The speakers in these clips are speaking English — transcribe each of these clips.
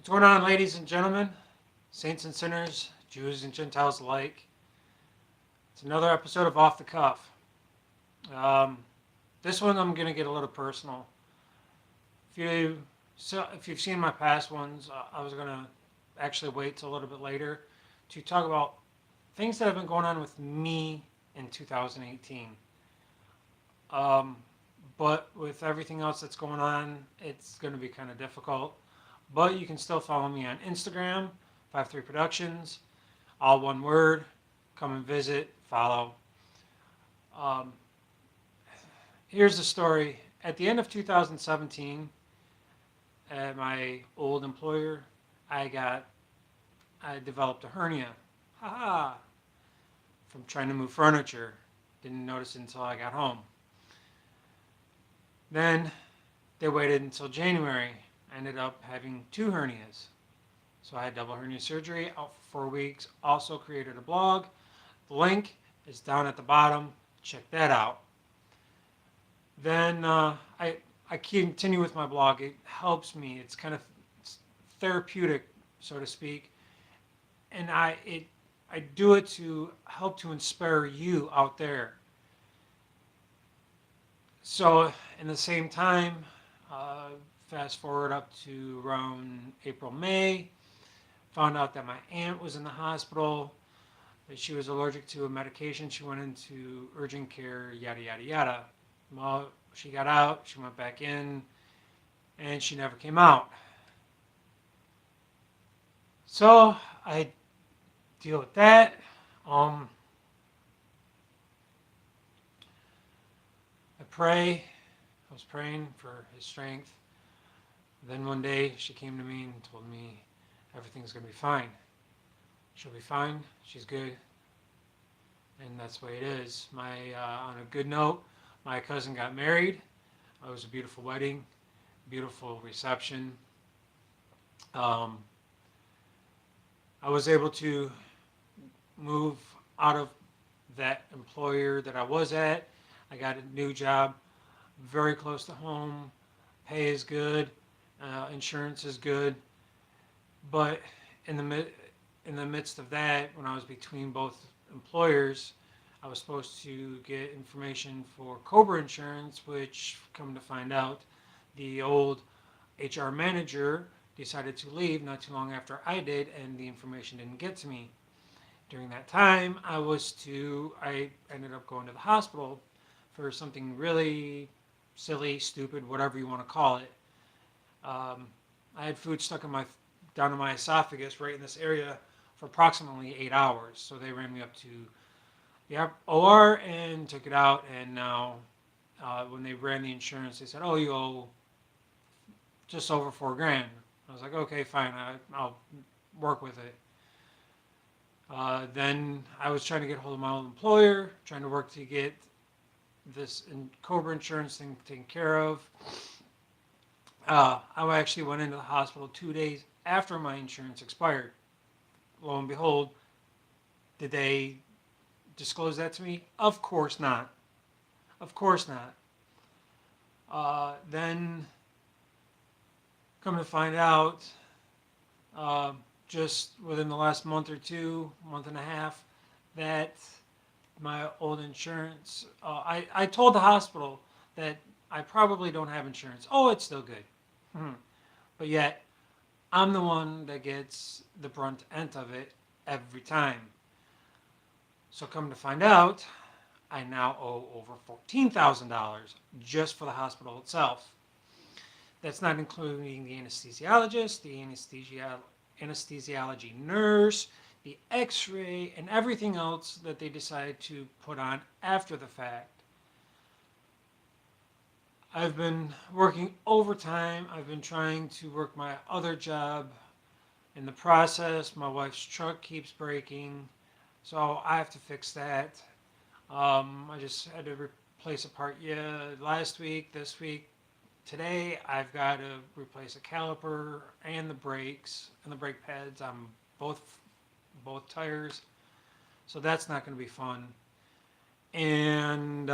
What's going on, ladies and gentlemen, saints and sinners, Jews and Gentiles alike? It's another episode of Off the Cuff. Um, this one I'm going to get a little personal. If you if you've seen my past ones, I was going to actually wait till a little bit later to talk about things that have been going on with me in 2018. Um, but with everything else that's going on, it's going to be kind of difficult. But you can still follow me on Instagram, 53 Productions, all one word. Come and visit, follow. Um, Here's the story. At the end of 2017, at my old employer, I I developed a hernia. Haha! From trying to move furniture. Didn't notice it until I got home. Then they waited until January. I ended up having two hernias. So I had double hernia surgery, out for 4 weeks. Also created a blog. The link is down at the bottom. Check that out. Then I continue with my blog. It helps me. It's kind of therapeutic, so to speak, and I do it to help to inspire you out there. So in the same time, uh, fast forward up to around April, May, found out that my aunt was in the hospital, that she was allergic to a medication. She went into urgent care, yada, yada, yada. Well, she got out, she went back in, and she never came out. So I deal with that. Um, I pray. I was praying for his strength. Then one day she came to me and told me everything's going to be fine. She'll be fine. She's good. And that's the way it is. On a good note, my cousin got married. It was a beautiful wedding, beautiful reception. Um, I was able to move out of that employer that I was at. I got a new job very close to home. Pay is good. Insurance is good. But in in the midst of that, when I was between both employers, I was supposed to get information for Cobra Insurance, which, come to find out, the old HR manager decided to leave not too long after I did, and the information didn't get to me. During that time, I ended up going to the hospital for something really silly, stupid, whatever you want to call it. Um, I had food stuck in down in my esophagus, right in this area, for approximately 8 hours. So they ran me up to the OR and took it out. And now, when they ran the insurance, they said, "Oh, you owe just over $4,000." I was like, "Okay, fine, I'll work with it." Then I was trying to get hold of my old employer, trying to work to get this Cobra insurance thing taken care of. I actually went into the hospital 2 days after my insurance expired. Lo and behold, did they disclose that to me? Of course not. Of course not. Then, come to find out, uh, just within the last month or two, month and a half, that my old insurance, I told the hospital that I probably don't have insurance. Oh, it's still good. But yet, I'm the one that gets the brunt end of it every time. So come to find out, I now owe over $14,000 just for the hospital itself. That's not including the anesthesiologist, the anesthesiology nurse, the x-ray, and everything else that they decide to put on after the fact. I've been working overtime. I've been trying to work my other job. In the process, my wife's truck keeps breaking, so I have to fix that. I just had to replace a part last week, this week. Today, I've got to replace a caliper and the brakes and the brake pads on both tires. So that's not going to be fun. And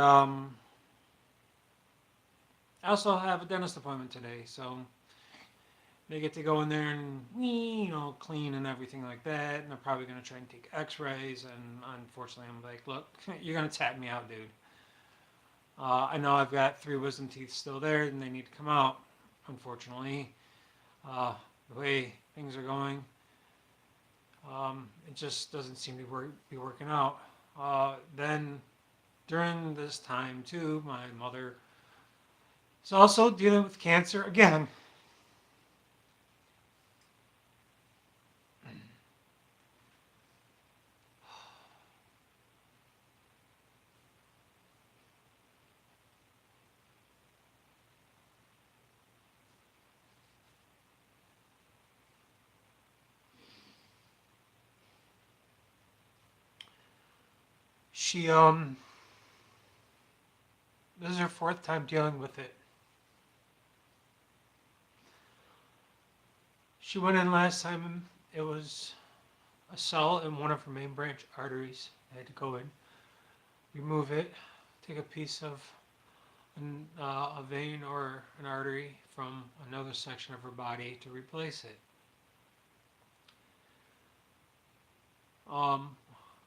I also have a dentist appointment today. So they get to go in there and clean and everything like that, and they're probably going to try and take X-rays. And unfortunately, I'm like, look, you're going to tap me out, dude. I know I've got 3 wisdom teeth still there, and they need to come out. Unfortunately, the way things are going, it just doesn't seem to be working out. Then during this time too, my mother is also dealing with cancer again. She this is her 4th time dealing with it. She went in last time. It was a cell in one of her main branch arteries. I had to go in, remove it, take a piece of a vein or an artery from another section of her body to replace it.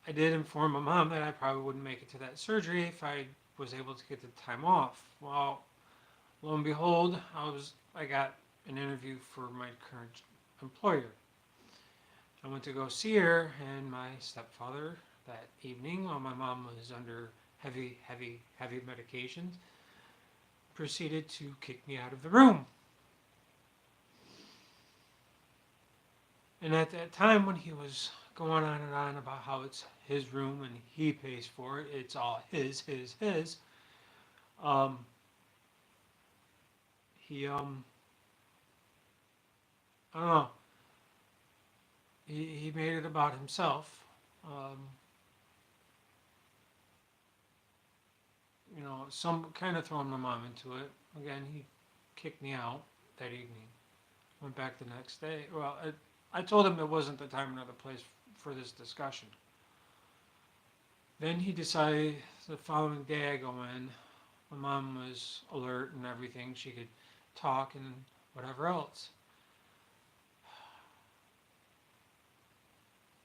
I did inform my mom that I probably wouldn't make it to that surgery if I was able to get the time off. Well, lo and behold, I got an interview for my current employer. I went to go see her, and my stepfather that evening, while my mom was under heavy medications, proceeded to kick me out of the room. And at that time, when he was going on and on about how it's his room and he pays for it, it's all his, he, I don't know, he made it about himself. Um, some kind of throwing my mom into it. Again, he kicked me out that evening. Went back the next day. Well, I told him it wasn't the time nor the place for this discussion. Then he decided the following day I go in. My mom was alert and everything. She could talk and whatever else.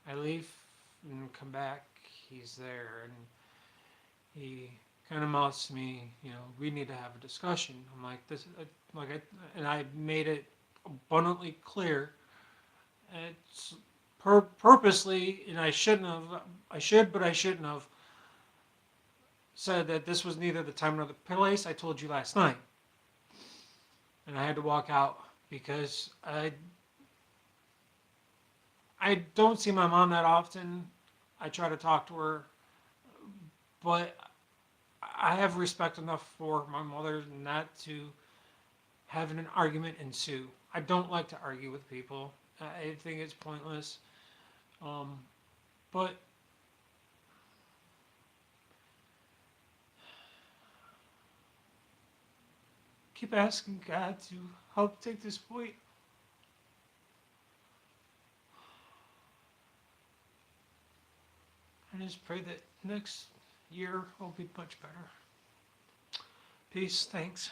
I leave and come back. He's there, and he kind of mouths to me, we need to have a discussion. I'm like, and I made it abundantly clear. It's purposely, and I shouldn't have said that this was neither the time nor the place. I told you last night, and I had to walk out because I don't see my mom that often. I try to talk to her, but I have respect enough for my mother not to have an argument ensue. I don't like to argue with people. I think it's pointless. But keep asking God to help take this point. I just pray that next year will be much better. Peace. Thanks.